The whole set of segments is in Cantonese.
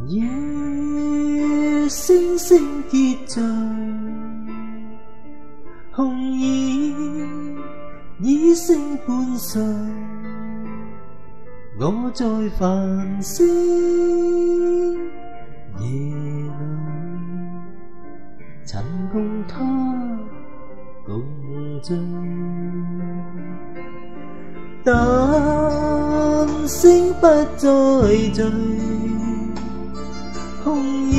夜星星結聚，紅葉已成半睡，我在繁星夜裏，曾共他共醉，但星不再聚，紅葉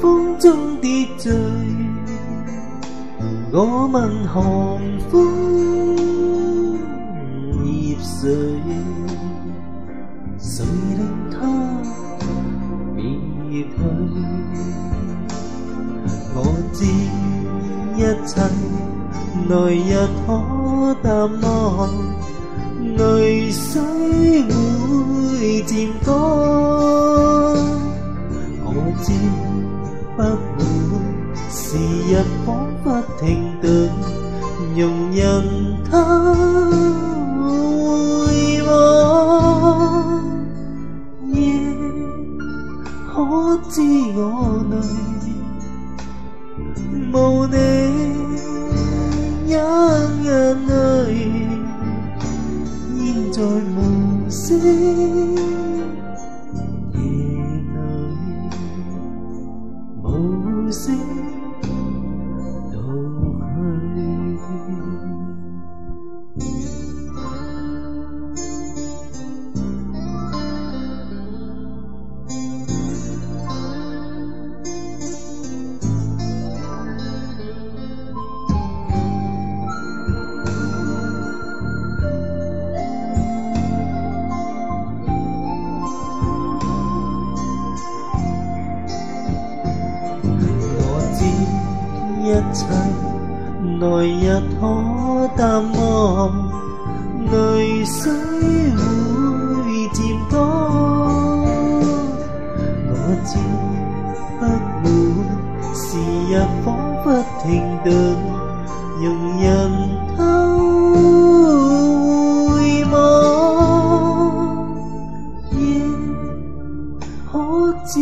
風中跌墜，我問寒風葉誰令他別去？我知一切來日可淡忘，淚水會漸乾。我知不會時日彷彿停頓，容忍它回望。夜可知我淚無你一眼淚，現在無聲無聲倒一切來日可淡忘，淚水會漸乾。我知不會時日彷彿停頓，容忍它回望。夜可知